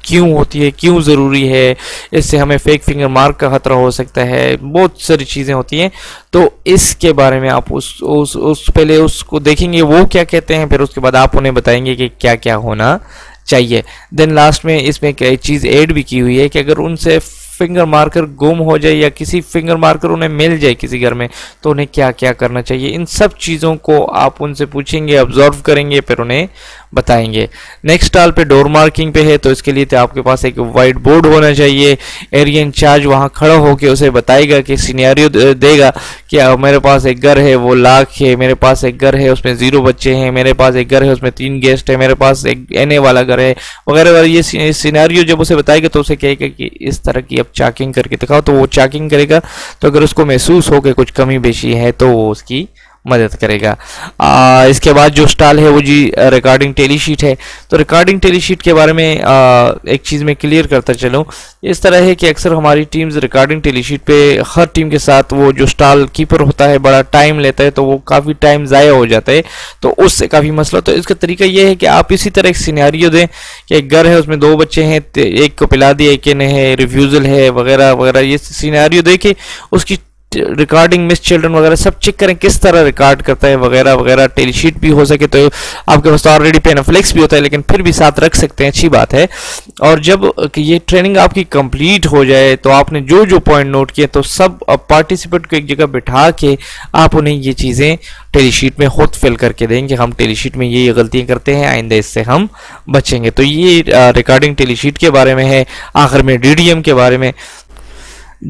क्यों ज़रूरी है, इससे हमें फेक फिंगर मार्क का खतरा हो सकता है, बहुत सारी चीज़ें होती हैं। तो इसके बारे में आप उस पहले उसको देखेंगे वो क्या कहते हैं, फिर उसके बाद आप उन्हें बताएंगे कि क्या क्या होना चाहिए। देन लास्ट में इसमें एक चीज़ ऐड भी की हुई है कि अगर उनसे फिंगर मार्कर गुम हो जाए या किसी फिंगर मार्कर उन्हें मिल जाए किसी घर में तो उन्हें क्या क्या करना चाहिए। इन सब चीज़ों को आप उनसे पूछेंगे, ऑब्जर्व करेंगे, फिर उन्हें बताएंगे। नेक्स्ट स्टॉल पे डोर मार्किंग पे है, तो इसके लिए तो आपके पास एक वाइट बोर्ड होना चाहिए। एरिया इंचार्ज वहाँ खड़ा होकर उसे बताएगा कि सिनेरियो देगा कि मेरे पास एक घर है वो लाख है, मेरे पास एक घर है उसमें 0 बच्चे हैं, मेरे पास एक घर है उसमें 3 गेस्ट है, मेरे पास एक एनए वाला घर है वगैरह। ये सिनेरियो जब उसे बताएगा तो उसे कहेगा कि इस तरह की अब चेकिंग करके दिखाओ, तो वो चेकिंग करेगा। तो अगर उसको महसूस हो कि कुछ कमी बेशी है तो वो उसकी मदद करेगा। इसके बाद जो स्टाइल है वो जी रिकॉर्डिंग टेली शीट है। तो रिकॉर्डिंग टेली शीट के बारे में एक चीज़ मैं क्लियर करता चलूँ, इस तरह है कि अक्सर हमारी टीम्स रिकॉर्डिंग टेली शीट पे हर टीम के साथ वो जो स्टाल कीपर होता है बड़ा टाइम लेता है, तो वो काफ़ी टाइम ज़ाया हो जाता है, तो उससे काफ़ी मसला। तो इसका तरीका ये है कि आप इसी तरह एक सिनेरियो दें कि एक घर है, उसमें 2 बच्चे हैं, एक को पिला दिया, एक ने है, रिफ्यूज़ल है वगैरह वगैरह, ये सिनेरियो दे के उसकी रिकॉर्डिंग मिस चिल्ड्रन वगैरह सब चेक करें किस तरह रिकॉर्ड करता है वगैरह वगैरह। टेली शीट भी हो सके तो आपके पास तो ऑलरेडी पेनाफ्लेक्स भी होता है, लेकिन फिर भी साथ रख सकते हैं, अच्छी बात है। और जब ये ट्रेनिंग आपकी कंप्लीट हो जाए तो आपने जो जो पॉइंट नोट किए तो सब पार्टिसिपेंट को एक जगह बिठा के आप उन्हें ये चीज़ें टेली शीट में खुद फिल करके देंगे, हम टेली शीट में ये गलतियां करते हैं, आइंदा इससे हम बचेंगे। तो ये रिकॉर्डिंग टेली शीट के बारे में है। आखिर में DDM के बारे में,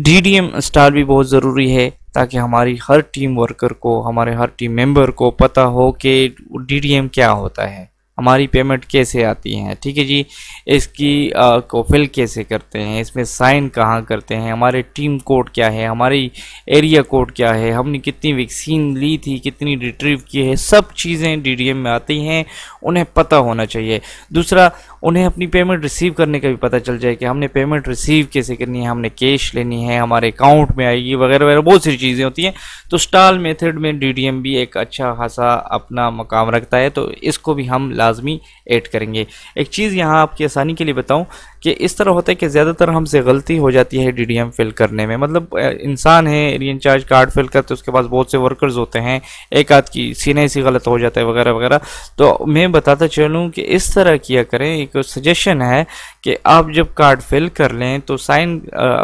DDM स्टाइल भी बहुत ज़रूरी है ताकि हमारी हर टीम वर्कर को, हमारे हर टीम मेंबर को पता हो कि DDM क्या होता है, हमारी पेमेंट कैसे आती है, ठीक है जी, इसकी को फिल कैसे करते हैं, इसमें साइन कहाँ करते हैं, हमारे टीम कोड क्या है, हमारी एरिया कोड क्या है, हमने कितनी वैक्सीन ली थी, कितनी रिट्रीव की है, सब चीज़ें DDM में आती हैं, उन्हें पता होना चाहिए। दूसरा, उन्हें अपनी पेमेंट रिसीव करने का भी पता चल जाए कि हमने पेमेंट रिसीव कैसे करनी है, हमने कैश लेनी है, हमारे अकाउंट में आएगी वगैरह वगैरह, बहुत सारी चीज़ें होती हैं। तो स्टाल मेथड में DDM भी एक अच्छा खासा अपना मकाम रखता है, तो इसको भी हम लाजमी ऐड करेंगे। एक चीज़ यहाँ आपकी आसानी के लिए बताऊँ कि इस तरह होता है कि ज़्यादातर हमसे गलती हो जाती है DDM फिल करने में। मतलब इंसान है, एरिया इंचार्ज कार्ड फिल करते, उसके पास बहुत से वर्कर्स होते हैं, एक आध की सीने से गलत हो जाता है वगैरह वगैरह। तो मैं बताता चलूँ कि इस तरह किया करें, एक सजेशन है कि आप जब कार्ड फिल कर लें तो साइन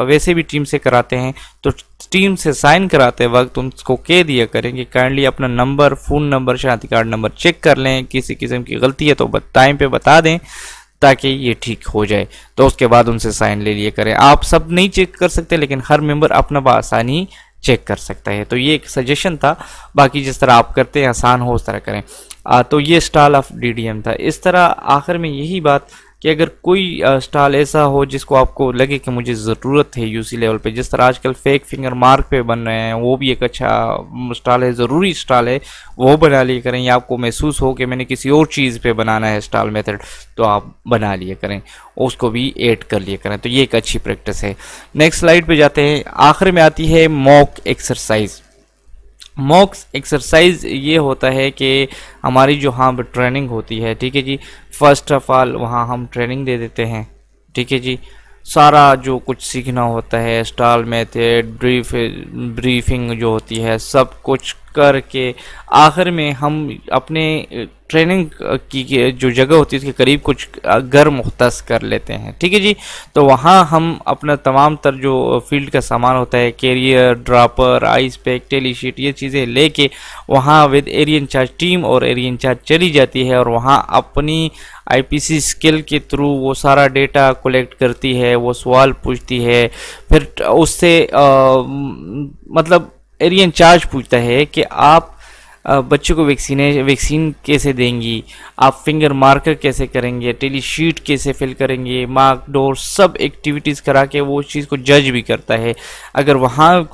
वैसे भी टीम से कराते हैं, तो टीम से साइन कराते वक्त उनको कह दिया करें कि काइंडली अपना नंबर, फ़ोन नंबर, शनाख्ती कार्ड नंबर चेक कर लें, किसी किस्म की गलती है तो टाइम पे बता दें ताकि ये ठीक हो जाए। तो उसके बाद उनसे साइन ले लिए करें। आप सब नहीं चेक कर सकते, लेकिन हर मेंबर अपना बआसानी चेक कर सकता है। तो ये एक सजेशन था, बाकी जिस तरह आप करते हैं आसान हो उस तरह करें। तो ये स्टाइल ऑफ DDM था। इस तरह आखिर में यही बात कि अगर कोई स्टाइल ऐसा हो जिसको आपको लगे कि मुझे ज़रूरत है UC लेवल पे, जिस तरह आजकल फेक फिंगर मार्क पे बन रहे हैं, वो भी एक अच्छा स्टाइल है, ज़रूरी स्टाइल है, वो बना लिए करें। या आपको महसूस हो कि मैंने किसी और चीज़ पे बनाना है स्टाइल मेथड, तो आप बना लिए करें, उसको भी ऐड कर लिए करें। तो ये एक अच्छी प्रैक्टिस है। नेक्स्ट स्लाइड पे जाते हैं। आखिर में आती है मॉक एक्सरसाइज। मॉक एक्सरसाइज ये होता है कि हमारी जो हाँ ट्रेनिंग होती है, ठीक है जी, फर्स्ट ऑफ ऑल वहाँ हम ट्रेनिंग दे देते हैं, ठीक है जी, सारा जो कुछ सीखना होता है, स्टाइल मेथड, ब्रीफिंग जो होती है, सब कुछ करके आखिर में हम अपने ट्रेनिंग की जो जगह होती है उसके करीब कुछ घर मुख्तस कर लेते हैं, ठीक है जी। तो वहाँ हम अपना तमाम तर जो फील्ड का सामान होता है, carrier, dropper, ice pack, tally sheet, ये चीज़ें लेके वहाँ विद एरिया इंचार्ज टीम और एरिया इंचार्ज चली जाती है और वहाँ अपनी IPC स्किल के थ्रू वो सारा डेटा कलेक्ट करती है, वो सवाल पूछती है, फिर उससे मतलब एरिया इंचार्ज पूछता है कि आप बच्चों को वैक्सीन कैसे देंगी, आप फिंगर मार्कर कैसे करेंगे, टेली शीट कैसे फिल करेंगे, मार्क डोर, सब एक्टिविटीज़ करा के वो उस चीज़ को जज भी करता है। अगर वहाँ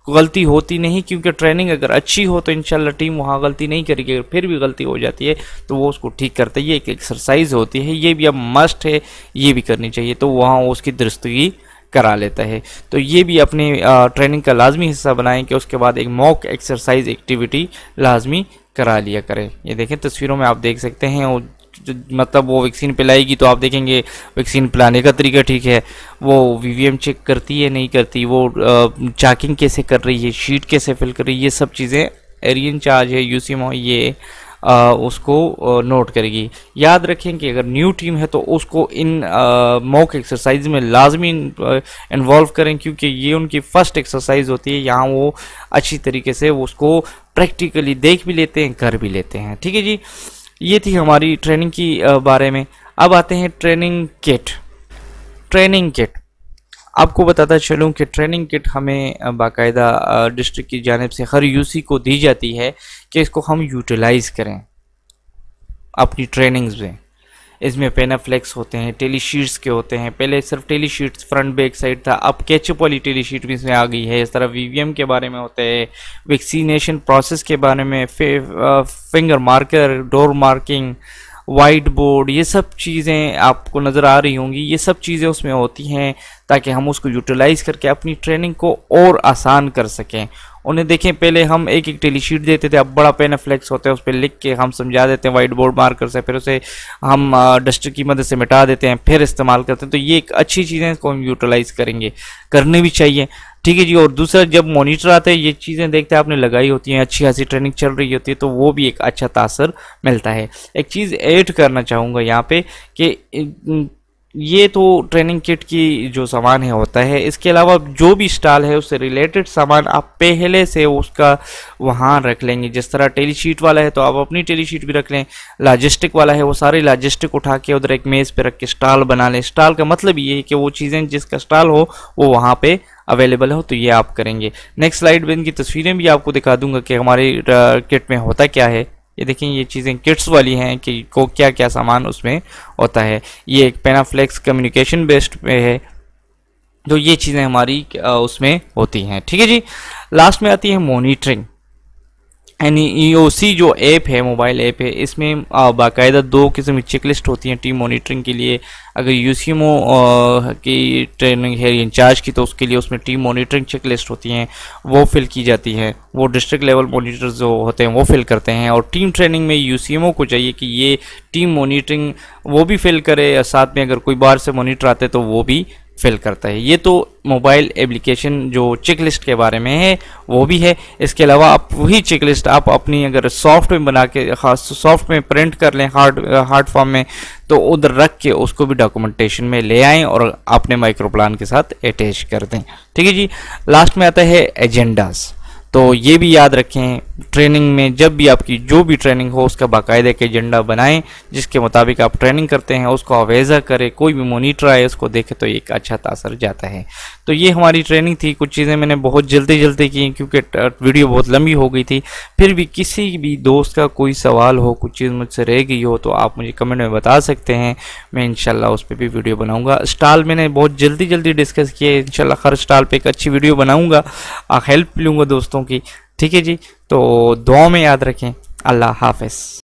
गलती होती नहीं, क्योंकि ट्रेनिंग अगर अच्छी हो तो इंशाल्लाह टीम वहाँ गलती नहीं करेगी, अगर फिर भी गलती हो जाती है तो वो उसको ठीक करता है। ये एक एक्सरसाइज होती है, ये भी अब मस्ट है, ये भी करनी चाहिए, तो वहाँ उसकी दुरुस्तगी करा लेता है। तो ये भी अपने ट्रेनिंग का लाजमी हिस्सा बनाएं कि उसके बाद एक मॉक एक्सरसाइज एक्टिविटी लाजमी करा लिया करें। ये देखें तस्वीरों में आप देख सकते हैं, मतलब वो वैक्सीन पिलाएगी तो आप देखेंगे वैक्सीन पिलाने का तरीका ठीक है, वो VVM चेक करती है नहीं करती, वो चेकिंग कैसे कर रही है, शीट कैसे फिल कर रही है, ये सब चीज़ें एरिया इंचार्ज है UC ये उसको नोट करेगी। याद रखें कि अगर न्यू टीम है तो उसको इन मॉक एक्सरसाइज में लाजमी इन्वॉल्व करें, क्योंकि ये उनकी फर्स्ट एक्सरसाइज होती है। यहाँ वो अच्छी तरीके से उसको प्रैक्टिकली देख भी लेते हैं, कर भी लेते हैं, ठीक है जी। ये थी हमारी ट्रेनिंग की बारे में। अब आते हैं ट्रेनिंग किट। ट्रेनिंग किट आपको बताता चलूँ कि ट्रेनिंग किट हमें बाकायदा डिस्ट्रिक्ट की जानिब से हर UC को दी जाती है कि इसको हम यूटिलाइज़ करें अपनी ट्रेनिंग्स में। इसमें पेनाफ्लेक्स होते हैं, टेली शीट्स के होते हैं। पहले सिर्फ tally sheets front back side था, अब केचअप वाली टेली शीट भी इसमें आ गई है। इस तरह वीवीएम के बारे में होते हैं, वैक्सीनेशन प्रोसेस के बारे में, finger marker, door marking, white board, ये सब चीज़ें आपको नज़र आ रही होंगी। ये सब चीज़ें उसमें होती हैं ताकि हम उसको यूटिलाइज करके अपनी ट्रेनिंग को और आसान कर सकें। उन्हें देखें, पहले हम एक एक टेली शीट देते थे, अब बड़ा पेनाफ्लेक्स होता है, उस पर लिख के हम समझा देते हैं वाइट बोर्ड मार्कर से, फिर उसे हम डस्टर की मदद से मिटा देते हैं, फिर इस्तेमाल करते हैं। तो ये एक अच्छी चीज़ें इसको हम यूटिलाइज करेंगे, करनी भी चाहिए, ठीक है जी। और दूसरा, जब मॉनिटर आते हैं, ये चीज़ें देखते हैं आपने लगाई होती हैं, अच्छी खासी ट्रेनिंग चल रही होती है, तो वो भी एक अच्छा तासर मिलता है। एक चीज़ ऐड करना चाहूँगा यहाँ पे कि ये तो ट्रेनिंग किट की जो सामान है होता है, इसके अलावा जो भी स्टॉल है उससे रिलेटेड सामान आप पहले से उसका वहाँ रख लेंगे। जिस तरह टेली शीट वाला है तो आप अपनी टेली शीट भी रख लें, लॉजिस्टिक वाला है वो सारे लॉजिस्टिक उठा के उधर एक मेज़ पे रख के स्टॉल बना लें। स्टॉल का मतलब ये है कि वो चीज़ें जिसका स्टॉल हो वो वहाँ पे अवेलेबल हो, तो ये आप करेंगे। नेक्स्ट स्लाइड में इनकी तस्वीरें भी आपको दिखा दूंगा कि हमारी किट में होता क्या है। ये देखें, ये चीज़ें किट्स वाली हैं कि को क्या क्या सामान उसमें होता है। ये एक पेनाफ्लेक्स कम्युनिकेशन बेस्ड पे है, तो ये चीज़ें हमारी उसमें होती हैं, ठीक है जी। लास्ट में आती है मॉनिटरिंग। EOC जो ऐप है, मोबाइल ऐप है, इसमें बाकायदा 2 किस्म की चेकलिस्ट होती हैं टीम मॉनिटरिंग के लिए। अगर UCMO की ट्रेनिंग है इंचार्ज की, तो उसके लिए उसमें टीम मॉनिटरिंग चेकलिस्ट होती हैं, वो फिल की जाती है। वो डिस्ट्रिक्ट लेवल मॉनिटर्स जो होते हैं वो फिल करते हैं। और टीम ट्रेनिंग में UCMO को चाहिए कि ये टीम मॉनिटरिंग वो भी फिल करे, साथ में अगर कोई बाहर से मॉनिटर आते तो वो भी फिल करता है। ये तो मोबाइल एप्लीकेशन जो चेकलिस्ट के बारे में है वो भी है। इसके अलावा आप वही चेकलिस्ट आप अपनी अगर सॉफ्ट में बना के, खास सॉफ्ट में प्रिंट कर लें हार्ड फॉर्म में, तो उधर रख के उसको भी डॉक्यूमेंटेशन में ले आएँ और अपने माइक्रो प्लान के साथ अटैच कर दें, ठीक है जी। लास्ट में आता है एजेंडास। तो ये भी याद रखें, ट्रेनिंग में जब भी आपकी जो भी ट्रेनिंग हो उसका बाकायदा एक एजेंडा बनाएं, जिसके मुताबिक आप ट्रेनिंग करते हैं उसको अवेजा करें। कोई भी मॉनिटर आए उसको देखे तो एक अच्छा तासर जाता है। तो ये हमारी ट्रेनिंग थी। कुछ चीज़ें मैंने बहुत जल्दी की क्योंकि वीडियो बहुत लंबी हो गई थी। फिर भी किसी भी दोस्त का कोई सवाल हो, कुछ चीज़ मुझसे रह गई हो, तो आप मुझे कमेंट में बता सकते हैं, मैं इंशाल्लाह उस पर भी वीडियो बनाऊँगा। स्टॉल मैंने बहुत जल्दी डिस्कस किए, इंशाल्लाह हर स्टॉल पर एक अच्छी वीडियो बनाऊँगा, हेल्प लूँगा दोस्तों की, ठीक है जी। तो दुआ में याद रखें। अल्लाह हाफ़िज़।